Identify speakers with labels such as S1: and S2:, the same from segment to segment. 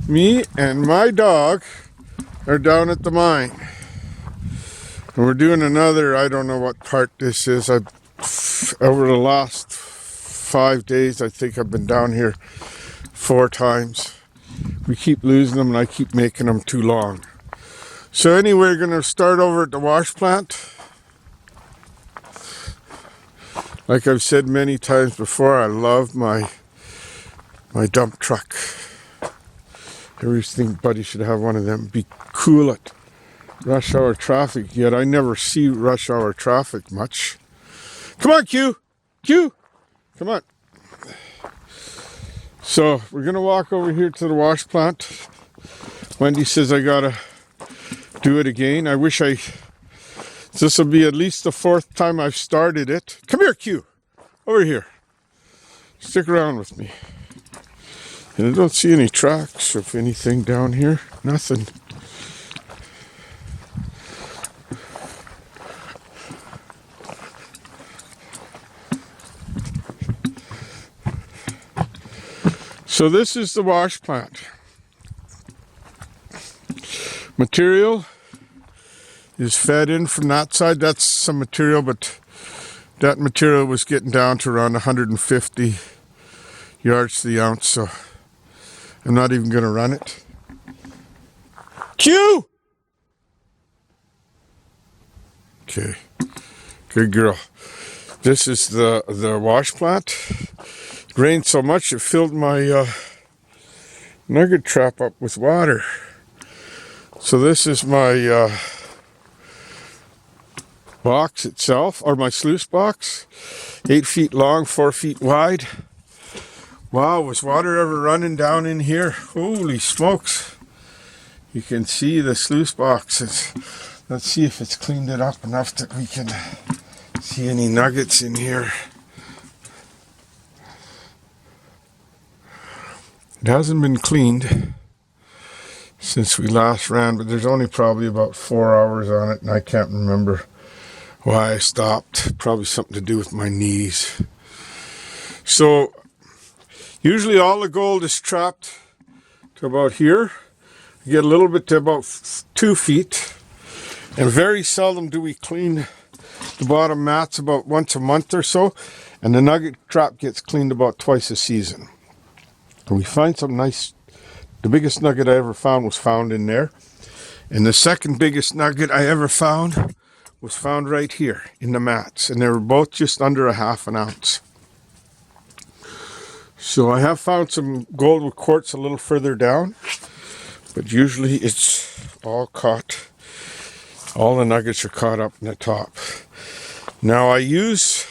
S1: Me and my dog are down at the mine. And we're doing another, I don't know what part this is. Over the last 5 days, I think I've been down here 4 times. We keep losing them and I keep making them too long. So anyway, we're going to start over at the wash plant. Like I've said many times before, I love my dump truck. Everybody should have one of them. Be cool at rush hour traffic, yet I never see rush hour traffic much. Come on, Q! Q! Come on. So we're going to walk over here to the wash plant. Wendy says I got to do it again. This will be at least the 4th time I've started it. Come here, Q. Over here. Stick around with me. And I don't see any tracks of anything down here. Nothing. So this is the wash plant. Material is fed in from that side. That's some material, but that material was getting down to around 150 yards to the ounce, so I'm not even going to run it. Q! Okay, good girl. This is the wash plant. It rained so much it filled my nugget trap up with water. So this is my box itself, or my sluice box. 8 feet long, 4 feet wide. Wow, was water ever running down in here? Holy smokes. You can see the sluice boxes. Let's see if it's cleaned it up enough that we can see any nuggets in here. It hasn't been cleaned since we last ran, but there's only probably about 4 hours on it, and I can't remember why I stopped. Probably something to do with my knees. So usually all the gold is trapped to about here. You get a little bit to about 2 feet. And very seldom do we clean the bottom mats, about once a month or so. And the nugget trap gets cleaned about twice a season. And we find some nice, the biggest nugget I ever found was found in there. And the second biggest nugget I ever found was found right here in the mats. And they were both just under a half an ounce. So I have found some gold with quartz a little further down. But usually it's all caught. All the nuggets are caught up in the top. Now I use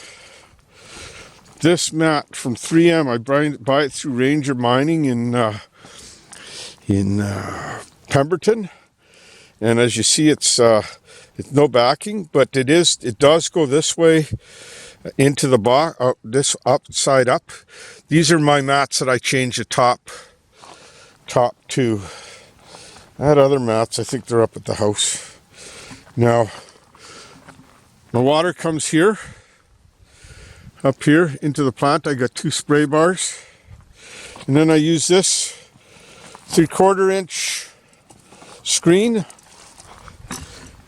S1: this mat from 3M. I buy it through Ranger Mining in Pemberton. And as you see, it's no backing, but it does go this way into the box, this upside up. These are my mats that I change the top to. I had other mats. I think they're up at the house. Now, my water comes here, up here into the plant. I got 2 spray bars. And then I use this 3/4 inch screen.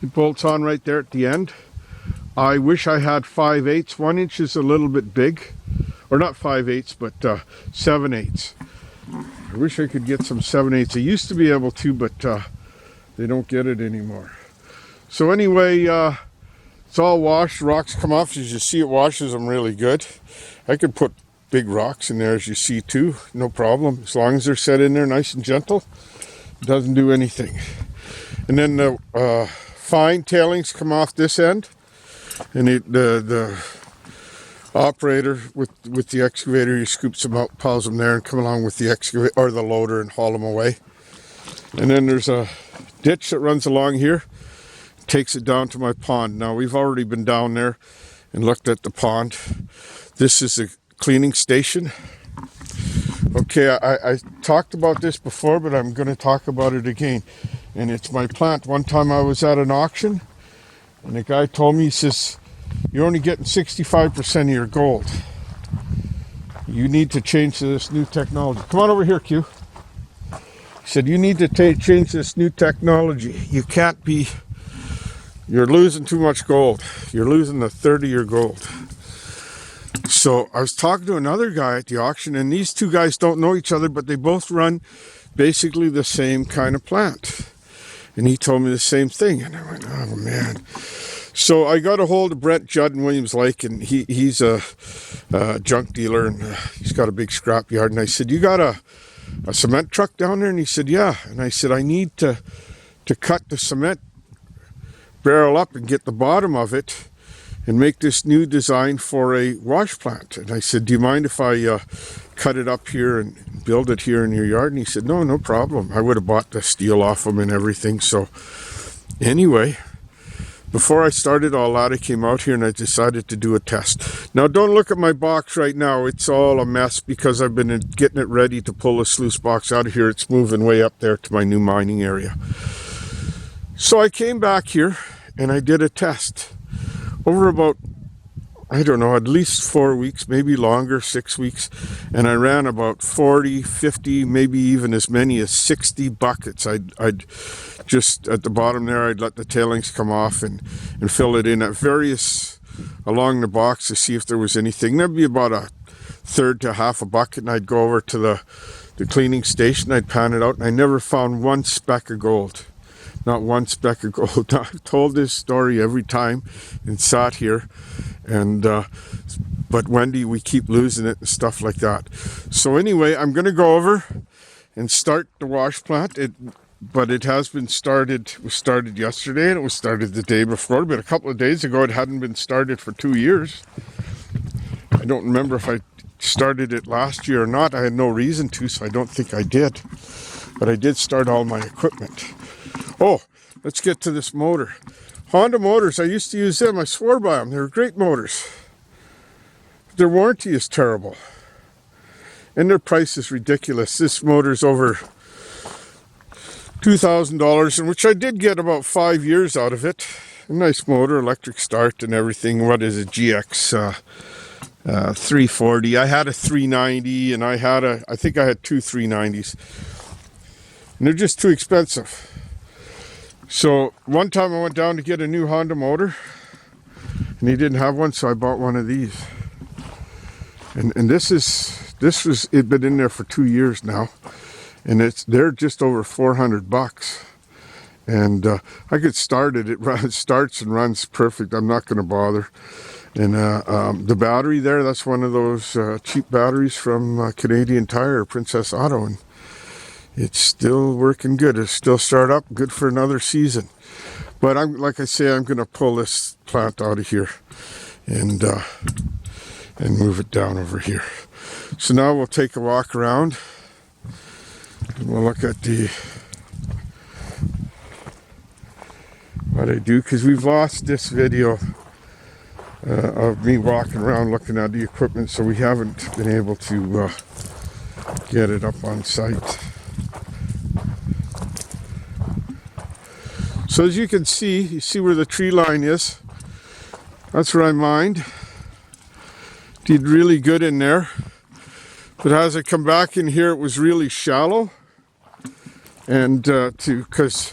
S1: It bolts on right there at the end. I wish I had 5/8. 1 inch is a little bit big. Or not 5/8, but 7/8. I wish I could get some 7/8. I used to be able to, but they don't get it anymore. So anyway, it's all washed. Rocks come off. As you see, it washes them really good. I could put big rocks in there, as you see too. No problem. As long as they're set in there nice and gentle, it doesn't do anything. And then the fine tailings come off this end. And the operator with the excavator, he scoops them out, piles them there, and come along with the excavator or the loader and haul them away. And then there's a ditch that runs along here, takes it down to my pond. Now we've already been down there and looked at the pond. This is a cleaning station. Okay, I talked about this before, but I'm going to talk about it again. And it's my plant. One time I was at an auction, and the guy told me, he says, you're only getting 65% of your gold. You need to change to this new technology. Come on over here, Q. He said, you need to change this new technology. You can't be, you're losing too much gold. You're losing the 30-year gold. So I was talking to another guy at the auction, and these two guys don't know each other, but they both run basically the same kind of plant. And he told me the same thing. And I went, oh man. So I got a hold of Brent Judd in Williams Lake, and he's a junk dealer, and he's got a big scrap yard. And I said, you got a cement truck down there? And he said, yeah. And I said, I need to cut the cement barrel up and get the bottom of it and make this new design for a wash plant. And I said, do you mind if I cut it up here and build it here in your yard? And he said, no problem. I would have bought the steel off him and everything. So anyway, before I started all that, I came out here and I decided to do a test. Now don't look at my box right now. It's all a mess because I've been getting it ready to pull the sluice box out of here. It's moving way up there to my new mining area. So I came back here and I did a test. Over about, I don't know, at least 4 weeks, maybe longer, 6 weeks. And I ran about 40, 50, maybe even as many as 60 buckets. I'd just, at the bottom there, I'd let the tailings come off and fill it in at various, along the box to see if there was anything. There'd be about a third to half a bucket, and I'd go over to the cleaning station, I'd pan it out, and I never found one speck of gold. Not one speck of gold. I've told this story every time and sat here, and but Wendy, we keep losing it and stuff like that. So anyway, I'm going to go over and start the wash plant. But it has been started. It was started yesterday, and it was started the day before. But a couple of days ago, it hadn't been started for 2 years. I don't remember if I started it last year or not. I had no reason to, so I don't think I did. But I did start all my equipment. Oh, let's get to this motor. Honda motors, I used to use them. I swore by them. They were great motors. Their warranty is terrible. And their price is ridiculous. This motor's over $2,000, in which I did get about 5 years out of it. A nice motor, electric start and everything. What is it? GX 340. I had a 390, and I think I had two 390s. And they're just too expensive. So one time I went down to get a new Honda motor, and he didn't have one, so I bought one of these. And it'd been in there for 2 years now, and they're just over $400. And I could start it. It starts and runs perfect. I'm not going to bother. And the battery there, that's one of those cheap batteries from Canadian Tire, Princess Auto, and it's still working good. It's still start up, good for another season. But like I say, I'm going to pull this plant out of here and move it down over here. So now we'll take a walk around and we'll look at what I do, because we've lost this video of me walking around looking at the equipment, so we haven't been able to get it up on site. So as you can see, you see where the tree line is. That's where I mined. Did really good in there. But as I come back in here, it was really shallow. And because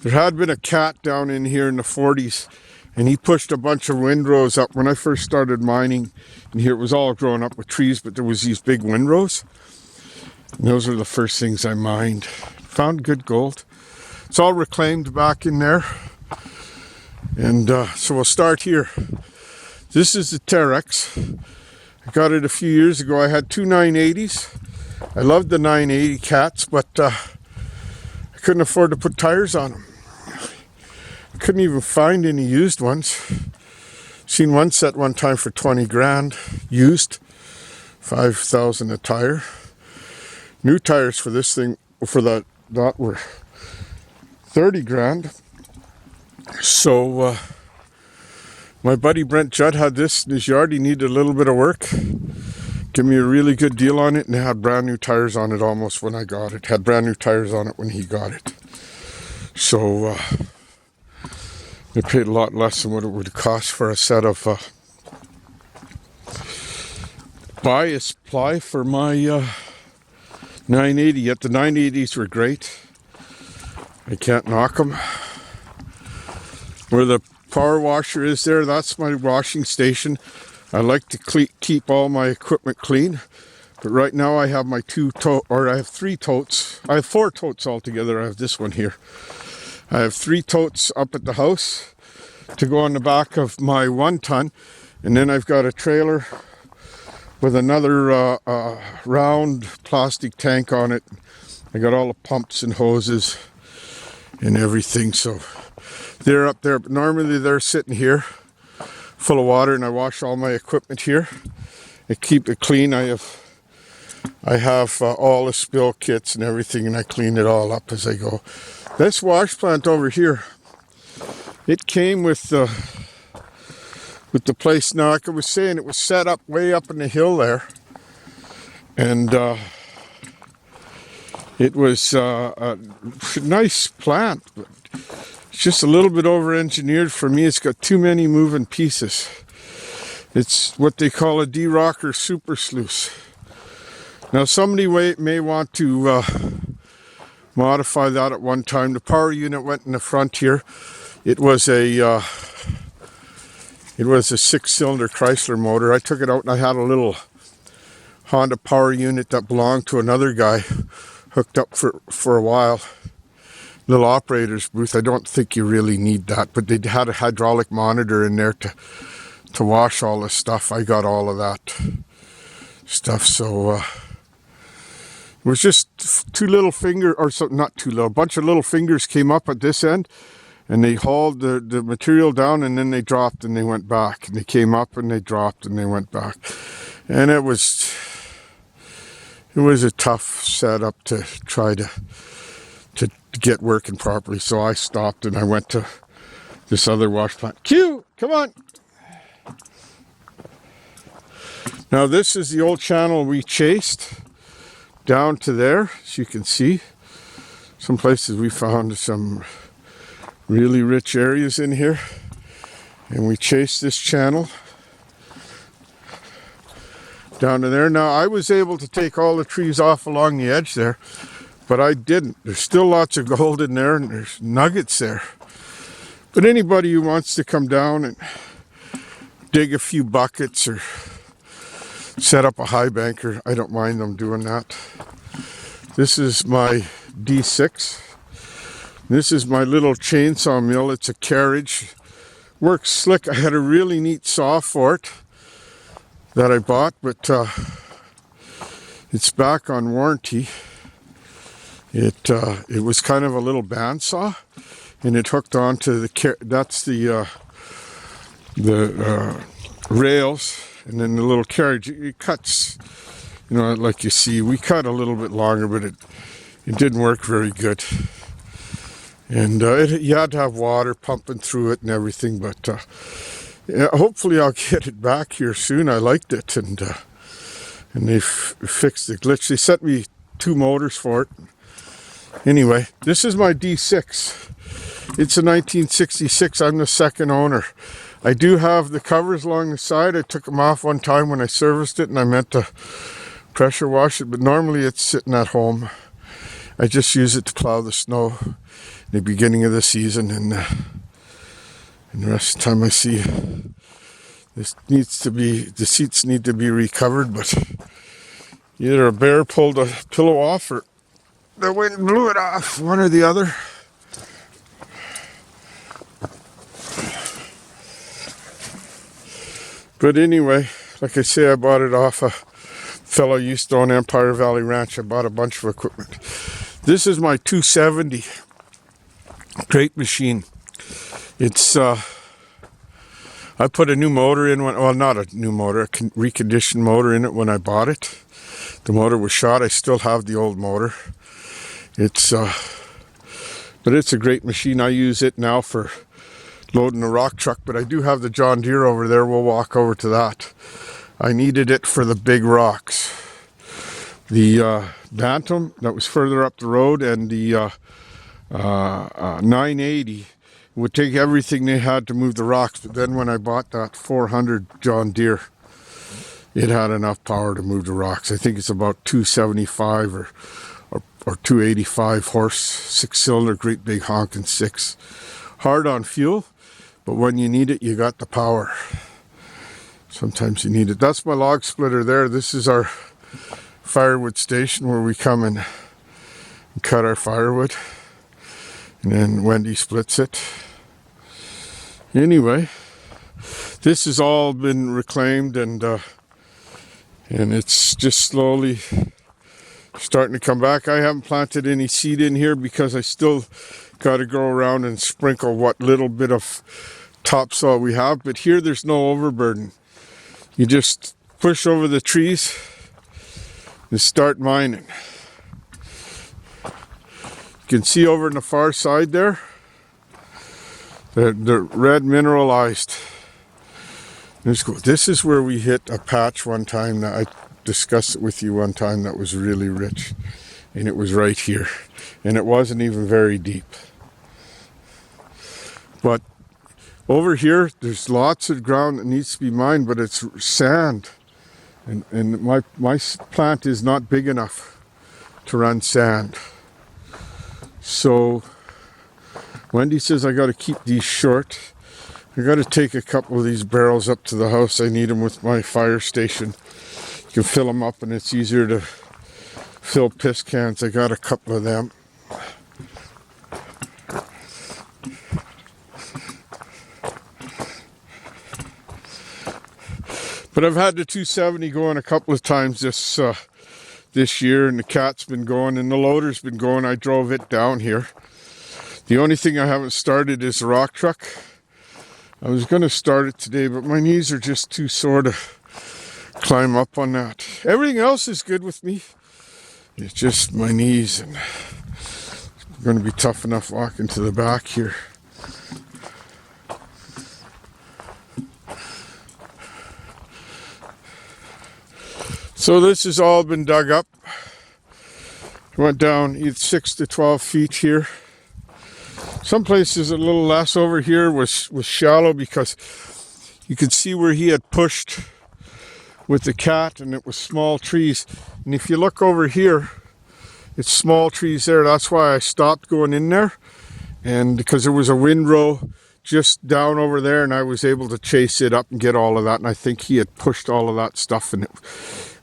S1: there had been a cat down in here in the 40s, and he pushed a bunch of windrows up. When I first started mining in here, it was all grown up with trees, but there was these big windrows. And those were the first things I mined. Found good gold. It's all reclaimed back in there. And so we'll start here. This is the Terex. I got it a few years ago. I had two 980s. I loved the 980 cats, but I couldn't afford to put tires on them. I couldn't even find any used ones. Seen one set one time for 20 grand, used, 5,000 a tire. New tires for this thing, for that were 30 grand. So my buddy Brent Judd had this in his yard. He needed a little bit of work. Give me a really good deal on it, and it had brand new tires on it almost when I got it. Had brand new tires on it when he got it. So they paid a lot less than what it would cost for a set of bias ply for my 980, yet the 980s were great. I can't knock them. Where the power washer is there, that's my washing station. I like to keep all my equipment clean. But right now I have my I have 3 totes. I have 4 totes altogether. I have this one here. I have 3 totes up at the house to go on the back of my 1 ton. And then I've got a trailer with another round plastic tank on it. I got all the pumps and hoses and everything. So they're up there, but normally they're sitting here full of water, and I wash all my equipment here. I keep it clean. I have all the spill kits and everything, and I clean it all up as I go. This wash plant over here, it came with the place. Now, like I was saying, it was set up way up in the hill there, and it was a nice plant, but it's just a little bit over-engineered for me. It's got too many moving pieces. It's what they call a D-rocker super sluice. Now, somebody may want to modify that at one time. The power unit went in the front here. It was a 6-cylinder Chrysler motor. I took it out and I had a little Honda power unit that belonged to another guy hooked up for a while. Little operator's booth. I don't think you really need that, but they had a hydraulic monitor in there to wash all this stuff. I got all of that stuff, so it was just 2 little fingers, or something, not 2 little, a bunch of little fingers came up at this end, and they hauled the material down, and then they dropped and they went back, and they came up and they dropped and they went back, and it was a tough setup to try to get working properly. So I stopped and I went to this other wash plant. Q, come on. Now this is the old channel we chased down to there. As you can see, some places we found some really rich areas in here, and we chased this channel down to there. Now I was able to take all the trees off along the edge there, but I didn't. There's still lots of gold in there, and there's nuggets there. But anybody who wants to come down and dig a few buckets or set up a high banker, I don't mind them doing that. This is my D6. This is my little chainsaw mill. It's a carriage. Works slick. I had a really neat saw for it that I bought, but it's back on warranty. It was kind of a little bandsaw, and it hooked onto that's the rails, and then the little carriage. It cuts, like you see, we cut a little bit longer, but it didn't work very good. And you had to have water pumping through it and everything, but hopefully I'll get it back here soon. I liked it, and they fixed the glitch. They sent me 2 motors for it. Anyway, this is my D6. It's a 1966. I'm the second owner. I do have the covers along the side. I took them off one time when I serviced it, and I meant to pressure wash it, but normally it's sitting at home. I just use it to plow the snow in the beginning of the season, and the rest of the time I see the seats need to be recovered, but either a bear pulled a pillow off or the wind blew it off, one or the other. But anyway, like I say, I bought it off a fellow used to own Empire Valley Ranch. I bought a bunch of equipment. This is my 270. Great machine. It's I put a new motor in not a new motor, a reconditioned motor in it when I bought it. The motor was shot. I still have the old motor. But it's a great machine. I use it now for loading a rock truck, but I do have the John Deere over there. We'll walk over to that. I needed it for the big rocks. The Bantam that was further up the road, and the 980 would take everything they had to move the rocks. But then when I bought that 400 John Deere, it had enough power to move the rocks. I think it's about 275 or 285 horse, 6-cylinder, great big honking 6. Hard on fuel, but when you need it, you got the power. Sometimes you need it. That's my log splitter there. This is our firewood station where we come and cut our firewood. And then Wendy splits it. Anyway, this has all been reclaimed and it's just slowly starting to come back. I haven't planted any seed in here because I still got to go around and sprinkle what little bit of topsoil we have. But here there's no overburden. You just push over the trees and start mining. You can see over on the far side there, the red mineralized. This is where we hit a patch one time that I discussed it with you one time that was really rich. And it was right here. And it wasn't even very deep. But over here, there's lots of ground that needs to be mined, but it's sand. And my plant is not big enough to run sand. So Wendy says I got to keep these short. I got to take a couple of these barrels up to the house. I need them with my fire station. You can fill them up and it's easier to fill piss cans. I got a couple of them. But I've had the 270 going a couple of times this year, and the cat's been going and the loader's been going. I drove it down here. The only thing I haven't started is the rock truck. I was going to start it today, but my knees are just too sore to climb up on that. Everything else is good with me. It's just my knees, and it's going to be tough enough walking to the back here. So this has all been dug up. I went down either 6 to 12 feet here. Some places a little less. Over here was shallow because you could see where he had pushed with the cat, and it was small trees. And if you look over here, it's small trees there. That's why I stopped going in there, and because there was a windrow just down over there, and I was able to chase it up and get all of that. And I think he had pushed all of that stuff, and it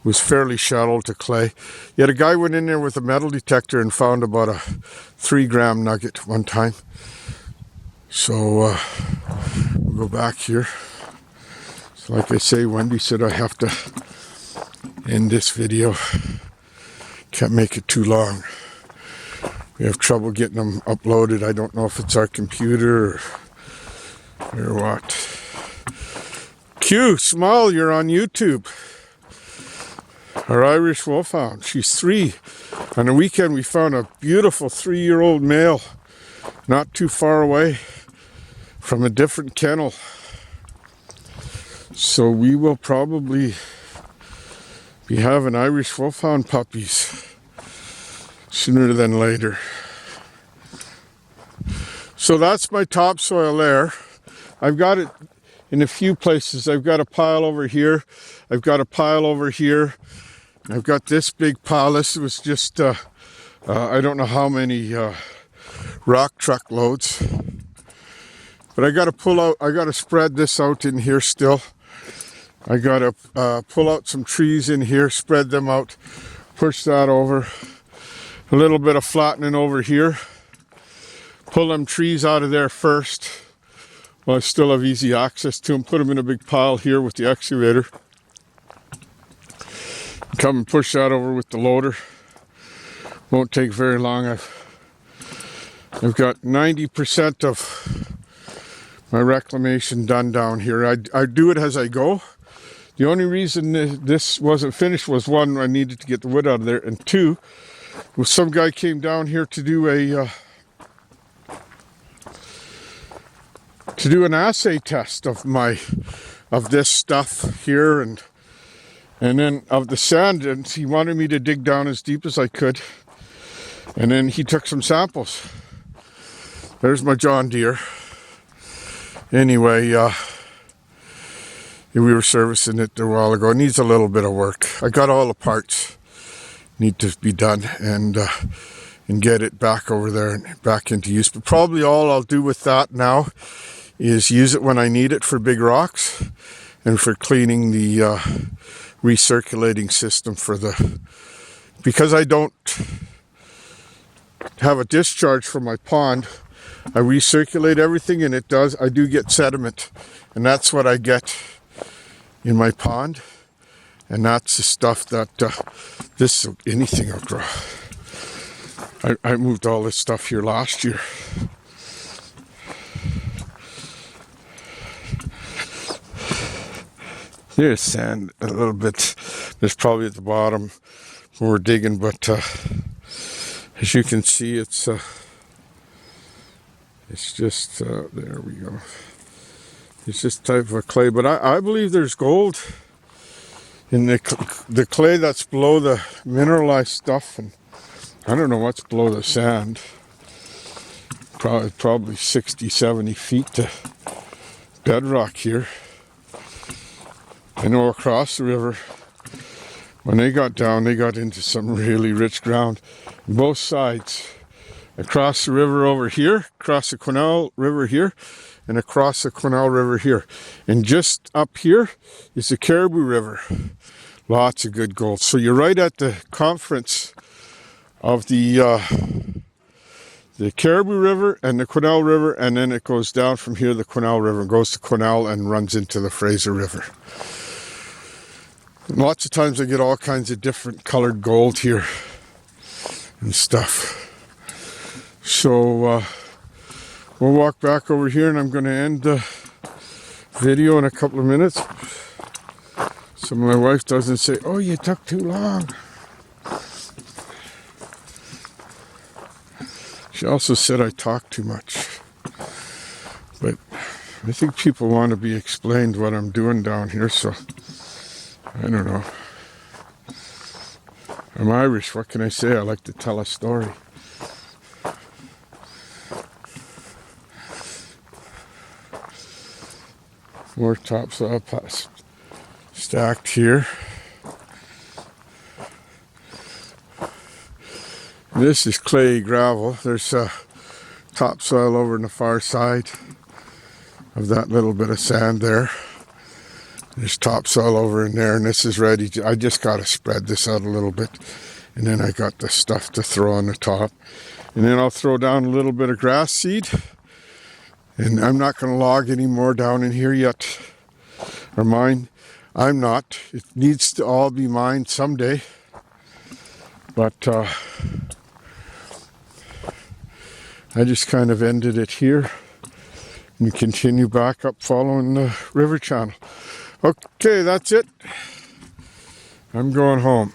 S1: was fairly shallow to clay. Yet a guy went in there with a metal detector and found about a 3-gram nugget one time. So we'll go back here. So like I say, Wendy said I have to end this video. Can't make it too long. We have trouble getting them uploaded. I don't know if it's our computer or what. Q, smile, you're on YouTube. Our Irish wolfhound. She's 3. On the weekend we found a beautiful 3-year-old male not too far away from a different kennel. So we will probably be having Irish wolfhound puppies sooner than later. So that's my topsoil there. I've got it in a few places. I've got a pile over here. I've got a pile over here. I've got this big pile. This was just, I don't know how many rock truck loads. But I got to pull out, I got to spread this out in here still. I got to pull out some trees in here, spread them out, push that over. A little bit of flattening over here. Pull them trees out of there first. Well, I still have easy access to them. Put them in a big pile here with the excavator. Come and push that over with the loader. Won't take very long. I've got 90% of my reclamation done down here. I do it as I go. The only reason this wasn't finished was 1, I needed to get the wood out of there, and 2, was some guy came down here to do an assay test of this stuff here and then of the sand, and he wanted me to dig down as deep as I could, and then he took some samples. There's my John Deere. Anyway, We were servicing it a while ago. It needs a little bit of work. I got all the parts need to be done and get it back over there and back into use. But probably all I'll do with that now is use it when I need it for big rocks and for cleaning the recirculating system for the, because I don't have a discharge from my pond, I recirculate everything, and I do get sediment, and that's what I get in my pond, and that's the stuff that anything will grow. I moved all this stuff here last year. There's sand a little bit. There's probably at the bottom when we're digging, but as you can see, it's just there we go. It's just type of a clay, but I believe there's gold in the clay that's below the mineralized stuff, and I don't know what's below the sand. Probably 60, 70 feet to bedrock here. I know across the river, when they got down, they got into some really rich ground. Both sides. Across the river over here, across the Quesnel River here, and across the Quesnel River here. And just up here is the Caribou River. Lots of good gold. So you're right at the confluence of the Caribou River and the Quesnel River, and then it goes down from here, the Quesnel River, goes to Quesnel and runs into the Fraser River. And lots of times I get all kinds of different colored gold here and stuff. So we'll walk back over here, and I'm going to end the video in a couple of minutes. So my wife doesn't say, "Oh, you took too long." She also said I talk too much. But I think people want to be explained what I'm doing down here, so I don't know. I'm Irish, what can I say? I like to tell a story. More topsoil stacked here. This is clay gravel. There's topsoil over on the far side of that little bit of sand there. There's topsoil over in there, and this is ready. I just got to spread this out a little bit, and then I got the stuff to throw on the top. And then I'll throw down a little bit of grass seed. And I'm not going to log any more down in here yet, or mine. I'm not. It needs to all be mined someday. But I just kind of ended it here and continue back up following the river channel. Okay, that's it. I'm going home.